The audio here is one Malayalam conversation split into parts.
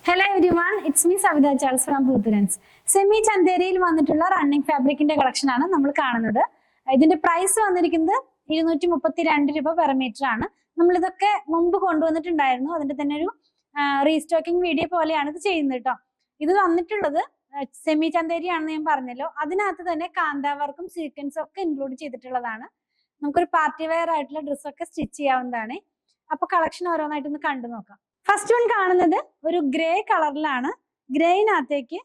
Hello everyone, it's me Savitha Charles from പൂത്തുരൻസ്. സെമി ചന്തേരിയിൽ വന്നിട്ടുള്ള റണ്ണിങ് ഫാബ്രിക്കിന്റെ കളക്ഷൻ ആണ് നമ്മൾ കാണുന്നത്. ഇതിന്റെ പ്രൈസ് വന്നിരിക്കുന്നത് 232 രൂപ പെർ മീറ്റർ ആണ്. നമ്മൾ ഇതൊക്കെ മുമ്പ് കൊണ്ടുവന്നിട്ടുണ്ടായിരുന്നു. അതിന്റെ തന്നെ ഒരു റീസ്റ്റോക്കിംഗ് വീഡിയോ പോലെയാണ് ഇത് ചെയ്യുന്നത് കേട്ടോ. ഇത് വന്നിട്ടുള്ളത് സെമി ചന്തേരി ആണെന്ന് ഞാൻ പറഞ്ഞല്ലോ. അതിനകത്ത് തന്നെ കാന്താ വർക്കും സീക്വൻസും ഒക്കെ ഇൻക്ലൂഡ് ചെയ്തിട്ടുള്ളതാണ്. നമുക്കൊരു പാർട്ടി വെയർ ആയിട്ടുള്ള ഡ്രസ്സൊക്കെ സ്റ്റിച്ച് ചെയ്യാവുന്നതാണ്. അപ്പൊ കളക്ഷൻ ഓരോന്നായിട്ട് ഒന്ന് കണ്ടു നോക്കാം. ഫസ്റ്റ് വൺ കാണുന്നത് ഒരു ഗ്രേ കളറിലാണ്. ഗ്രേയിനകത്തേക്ക്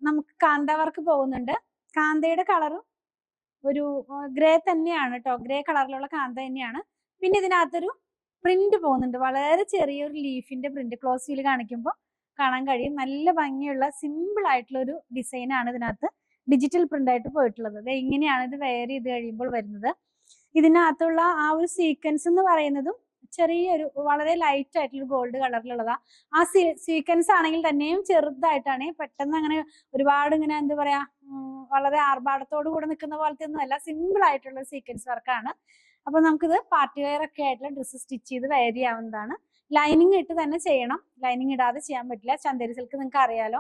നമുക്ക് കാന്ത വർക്ക് പോകുന്നുണ്ട്. കാന്തയുടെ കളറും ഒരു ഗ്രേ തന്നെയാണ് കേട്ടോ. ഗ്രേ കളറിലുള്ള കാന്ത തന്നെയാണ്. പിന്നെ ഇതിനകത്തൊരു പ്രിന്റ് പോകുന്നുണ്ട്. വളരെ ചെറിയൊരു ലീഫിന്റെ പ്രിന്റ് ക്ലോസ് വ്യൂ കാണിക്കുമ്പോൾ കാണാൻ കഴിയും. നല്ല ഭംഗിയുള്ള സിമ്പിൾ ആയിട്ടുള്ള ഒരു ഡിസൈൻ ആണ് ഇതിനകത്ത് ഡിജിറ്റൽ പ്രിന്റ് ആയിട്ട് പോയിട്ടുള്ളത്. അത് ഇങ്ങനെയാണ് ഇത് വെയർ ചെയ്ത് കഴിയുമ്പോൾ വരുന്നത്. ഇതിനകത്തുള്ള ആ ഒരു സീക്വൻസ് എന്ന് പറയുന്നതും ചെറിയൊരു വളരെ ലൈറ്റ് ആയിട്ടുള്ള ഗോൾഡ് കളറിലുള്ളതാ. ആ സീക്വൻസ് ആണെങ്കിൽ തന്നെയും ചെറുതായിട്ടാണ്. പെട്ടെന്ന് അങ്ങനെ ഒരുപാട് ഇങ്ങനെ എന്താ പറയാ വളരെ ആർഭാടത്തോടു കൂടെ നിൽക്കുന്ന പോലത്തെ ഒന്നും അല്ല. സിമ്പിൾ ആയിട്ടുള്ള സീക്വൻസ് വർക്കാണ്. അപ്പൊ നമുക്കിത് പാർട്ടി വെയർ ഒക്കെ ആയിട്ടുള്ള ഡ്രസ്സ് സ്റ്റിച്ച് ചെയ്ത് വെയർ ചെയ്യാവുന്നതാണ്. ലൈനിങ് ഇട്ട് തന്നെ ചെയ്യണം. ലൈനിങ് ഇടാതെ ചെയ്യാൻ പറ്റില്ല. ചന്തേരി സിൽക്ക് നിങ്ങൾക്ക് അറിയാലോ.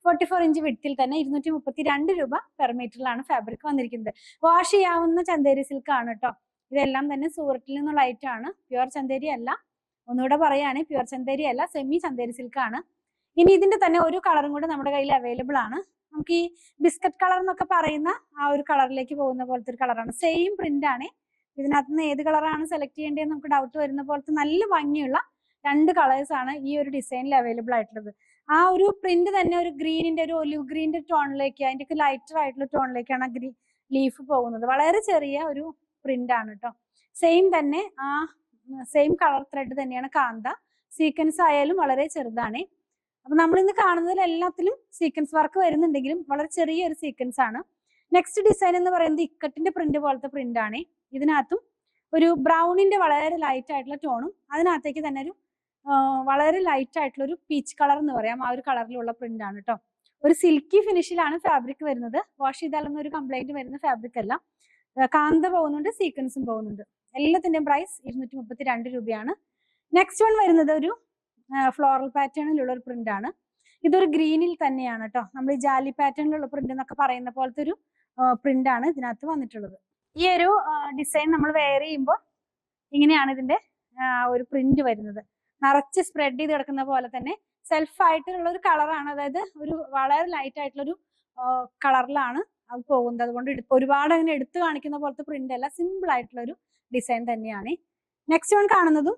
44 ഇഞ്ച് വിഡ്ത്തിൽ തന്നെ 232 രൂപ പെർ മീറ്ററിലാണ് ഫാബ്രിക് വന്നിരിക്കുന്നത്. വാഷ് ചെയ്യാവുന്ന ചന്തേരി സിൽക്ക് ആണ് കേട്ടോ. ഇതെല്ലാം തന്നെ സൂറത്തിൽ നിന്നുള്ള ഐറ്റമാണ്. പ്യുവർ ചന്തേരി അല്ല. ഒന്നുകൂടെ പറയുകയാണെങ്കിൽ പ്യുവർ ചന്തേരി അല്ല, സെമി ചന്തേരി സിൽക്ക് ആണ്. ഇനി ഇതിന്റെ തന്നെ ഒരു കളറും കൂടെ നമ്മുടെ കയ്യിൽ അവൈലബിൾ ആണ്. നമുക്ക് ഈ ബിസ്ക്കറ്റ് കളർ എന്നൊക്കെ പറയുന്ന ആ ഒരു കളറിലേക്ക് പോകുന്ന പോലത്തെ ഒരു കളറാണ്. സെയിം പ്രിന്റ് ആണ്. ഇതിനകത്ത് നിന്ന് ഏത് കളറാണ് സെലക്ട് ചെയ്യേണ്ടതെന്ന് നമുക്ക് ഡൗട്ട് വരുന്ന പോലത്തെ നല്ല ഭംഗിയുള്ള 2 കളേഴ്സ് ആണ് ഈ ഒരു ഡിസൈനിൽ അവൈലബിൾ ആയിട്ടുള്ളത്. ആ ഒരു പ്രിന്റ് തന്നെ ഒരു ഗ്രീനിന്റെ ഒരു ഒലിവ് ഗ്രീനിന്റെ ടോണിലേക്ക്, അതിന്റെ ഒക്കെ ലൈറ്റർ ആയിട്ടുള്ള ടോണിലേക്കാണ് ലീഫ് പോകുന്നത്. വളരെ ചെറിയ ഒരു പ്രിന്റ് ആണ് കേട്ടോ. സെയിം തന്നെ ആ സെയിം കളർ ത്രെഡ് തന്നെയാണ് കാന്ത. സീക്വൻസ് ആയാലും വളരെ ചെറുതാണ്. അപ്പൊ നമ്മൾ ഇന്ന് കാണുന്നതിൽ എല്ലാത്തിലും സീക്വൻസ് വർക്ക് വരുന്നുണ്ടെങ്കിലും വളരെ ചെറിയൊരു സീക്വൻസ് ആണ്. നെക്സ്റ്റ് ഡിസൈൻ എന്ന് പറയുന്നത് ഇക്കട്ടിന്റെ പ്രിന്റ് പോലത്തെ പ്രിന്റ് ആണ്. ഇതിനകത്തും ഒരു ബ്രൗണിന്റെ വളരെ ലൈറ്റ് ആയിട്ടുള്ള ടോണും അതിനകത്തേക്ക് തന്നെ ഒരു വളരെ ലൈറ്റ് ആയിട്ടുള്ള ഒരു പീച്ച് കളർ എന്ന് പറയാം. ആ ഒരു കളറിലുള്ള പ്രിന്റ് ആണ് കേട്ടോ. ഒരു സിൽക്കി ഫിനിഷിലാണ് ഫാബ്രിക് വരുന്നത്. വാഷ് ചെയ്താലൊന്നും ഒരു കംപ്ലൈന്റ് വരുന്ന ഫാബ്രിക് അല്ല. കാന്ത പോകുന്നുണ്ട്, സീക്വൻസും പോകുന്നുണ്ട്. എല്ലാത്തിന്റെയും പ്രൈസ് 232 രൂപയാണ്. നെക്സ്റ്റ് വൺ വരുന്നത് ഒരു ഫ്ലോറൽ പാറ്റേണിലുള്ള ഒരു പ്രിന്റ് ആണ്. ഇതൊരു ഗ്രീനിൽ തന്നെയാണ് കേട്ടോ. നമ്മൾ ഈ ജാലി പാറ്റേണിലുള്ള പ്രിന്റ് എന്നൊക്കെ പറയുന്ന പോലത്തെ ഒരു പ്രിന്റ് ആണ് ഇതിനകത്ത് വന്നിട്ടുള്ളത്. ഈ ഒരു ഡിസൈൻ നമ്മൾ വെയർ ചെയ്യുമ്പോൾ ഇങ്ങനെയാണ് ഇതിന്റെ ഒരു പ്രിന്റ് വരുന്നത്. നിറച്ച് സ്പ്രെഡ് ചെയ്ത് കിടക്കുന്ന പോലെ തന്നെ സെൽഫ് ആയിട്ടുള്ള ഒരു കളറാണ്. അതായത് ഒരു വളരെ ലൈറ്റ് ആയിട്ടുള്ള ഒരു കളറിലാണ് അത് പോകുന്നത്. അതുകൊണ്ട് ഒരുപാട് അങ്ങനെ എടുത്തു കാണിക്കുന്ന പോലത്തെ പ്രിന്റ് അല്ല, സിമ്പിൾ ആയിട്ടുള്ള ഒരു ഡിസൈൻ തന്നെയാണ്. നെക്സ്റ്റ് വൺ കാണുന്നതും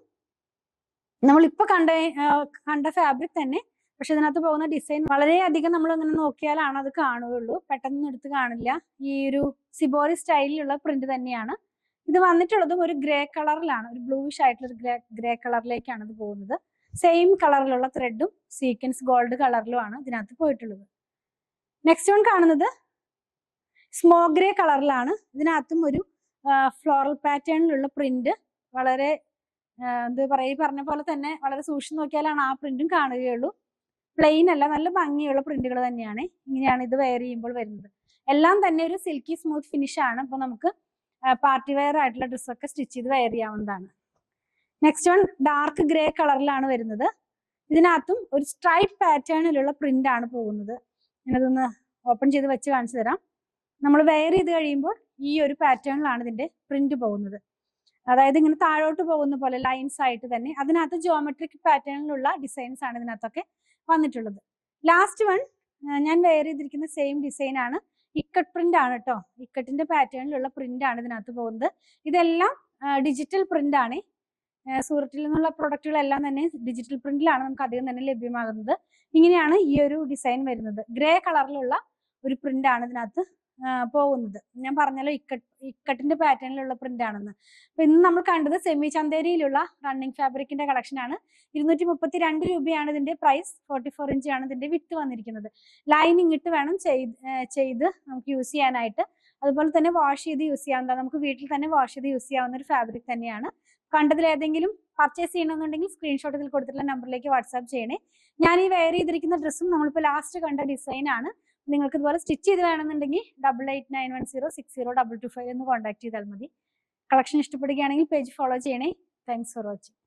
നമ്മളിപ്പോ കണ്ട ഫാബ്രിക് തന്നെ. പക്ഷെ ഇതിനകത്ത് പോകുന്ന ഡിസൈൻ വളരെയധികം നമ്മൾ ഇങ്ങനെ നോക്കിയാലാണ് അത് കാണുകയുള്ളൂ. പെട്ടെന്ന് എടുത്ത് കാണില്ല. ഈ ഒരു സിബോറി സ്റ്റൈലിലുള്ള പ്രിന്റ് തന്നെയാണ് ഇത് വന്നിട്ടുള്ളതും. ഒരു ഗ്രേ കളറിലാണ്, ഒരു ബ്ലൂയിഷ് ആയിട്ടുള്ള ഒരു ഗ്രേ കളറിലേക്കാണ് ഇത് പോകുന്നത്. സെയിം കളറിലുള്ള ത്രെഡും സീക്വൻസ് ഗോൾഡ് കളറിലുമാണ് ഇതിനകത്ത് പോയിട്ടുള്ളത്. നെക്സ്റ്റ് വൺ കാണുന്നത് സ്മോക്ക് ഗ്രേ കളറിലാണ്. ഇതിനകത്തും ഒരു ഫ്ലോറൽ പാറ്റേണിലുള്ള പ്രിന്റ് വളരെ എന്താ പറയുക, പറഞ്ഞ പോലെ തന്നെ വളരെ സൂക്ഷിച്ച് നോക്കിയാലാണ് ആ പ്രിന്റും കാണുകയുള്ളൂ. പ്ലെയിൻ അല്ല, നല്ല ഭംഗിയുള്ള പ്രിന്റുകൾ തന്നെയാണ്. ഇങ്ങനെയാണ് ഇത് വെയർ ചെയ്യുമ്പോൾ വരുന്നത്. എല്ലാം തന്നെ ഒരു സിൽക്കി സ്മൂത്ത് ഫിനിഷ് ആണ്. അപ്പൊ നമുക്ക് പാർട്ടി വെയർ ആയിട്ടുള്ള ഡ്രസ്സൊക്കെ സ്റ്റിച്ച് ചെയ്ത് വെയർ ചെയ്യാവുന്നതാണ്. നെക്സ്റ്റ് വൺ ഡാർക്ക് ഗ്രേ കളറിലാണ് വരുന്നത്. ഇതിനകത്തും ഒരു സ്ട്രൈപ്പ് പാറ്റേണിലുള്ള പ്രിന്റ് ആണ് പോകുന്നത്. ഞാനതൊന്ന് ഓപ്പൺ ചെയ്ത് വെച്ച് കാണിച്ചു തരാം. നമ്മൾ വെയർ ചെയ്ത് കഴിയുമ്പോൾ ഈ ഒരു പാറ്റേണിലാണ് ഇതിന്റെ പ്രിന്റ് പോകുന്നത്. അതായത് ഇങ്ങനെ താഴോട്ട് പോകുന്ന പോലെ ലൈൻസ് ആയിട്ട് തന്നെ. അതിനകത്ത് ജിയോമെട്രിക് പാറ്റേണിലുള്ള ഡിസൈൻസ് ആണ് ഇതിനകത്തൊക്കെ വന്നിട്ടുള്ളത്. ലാസ്റ്റ് വൺ ഞാൻ വെയർ ചെയ്തിരിക്കുന്ന സെയിം ഡിസൈൻ ആണ്. ഇക്കട്ട് പ്രിന്റ് ആണ് കേട്ടോ. ഇക്കട്ടിന്റെ പാറ്റേണിലുള്ള പ്രിന്റ് ആണ് ഇതിനകത്ത് പോകുന്നത്. ഇതെല്ലാം ഡിജിറ്റൽ പ്രിന്റ് ആണ്. സൂറത്തിൽ നിന്നുള്ള പ്രൊഡക്റ്റുകളെല്ലാം തന്നെ ഡിജിറ്റൽ പ്രിന്റിലാണ് നമുക്ക് അധികം തന്നെ ലഭ്യമാകുന്നത്. ഇങ്ങനെയാണ് ഈ ഒരു ഡിസൈൻ വരുന്നത്. ഗ്രേ കളറിലുള്ള ഒരു പ്രിന്റ് ആണ് ഇതിനകത്ത് പോകുന്നത്. ഞാൻ പറഞ്ഞല്ലോ ഇക്കട്ടിന്റെ പാറ്റേണിലുള്ള പ്രിന്റ് ആണെന്ന്. അപ്പൊ ഇന്ന് നമ്മൾ കണ്ടത് സെമി ചന്തേരിയിലുള്ള റണ്ണിങ് ഫാബ്രിക്കിന്റെ കളക്ഷൻ ആണ്. 232 രൂപയാണ് ഇതിന്റെ പ്രൈസ്. 44 ഇഞ്ച് ആണ് ഇതിന്റെ വിട്ട് വന്നിരിക്കുന്നത്. ലൈനിങ് ഇട്ട് വേണം ചെയ്ത് നമുക്ക് യൂസ് ചെയ്യാനായിട്ട്. അതുപോലെ തന്നെ വാഷ് ചെയ്ത് യൂസ് ചെയ്യാവുന്ന, നമുക്ക് വീട്ടിൽ തന്നെ വാഷ് ചെയ്ത് യൂസ് ചെയ്യാവുന്ന ഒരു ഫാബ്രിക് തന്നെയാണ്. കണ്ടതിൽ ഏതെങ്കിലും പർച്ചേസ് ചെയ്യണമെന്നുണ്ടെങ്കിൽ സ്ക്രീൻഷോട്ട് ഇതിൽ കൊടുത്തിട്ടുള്ള നമ്പറിലേക്ക് വാട്സാപ്പ് ചെയ്യണേ. ഞാൻ ഈ വെയർ ചെയ്തിരിക്കുന്ന ഡ്രസ്സും നമ്മളിപ്പോൾ ലാസ്റ്റ് കണ്ട ഡിസൈൻ ആണ്. നിങ്ങൾക്ക് ഇതുപോലെ സ്റ്റിച്ച് ചെയ്ത് വേണമെന്നുണ്ടെങ്കിൽ 8891060225 എന്ന് കോൺടാക്ട് ചെയ്താൽ മതി. കളക്ഷൻ ഇഷ്ടപ്പെടുകയാണെങ്കിൽ പേജ് ഫോളോ ചെയ്യണേ. Thanks for watching.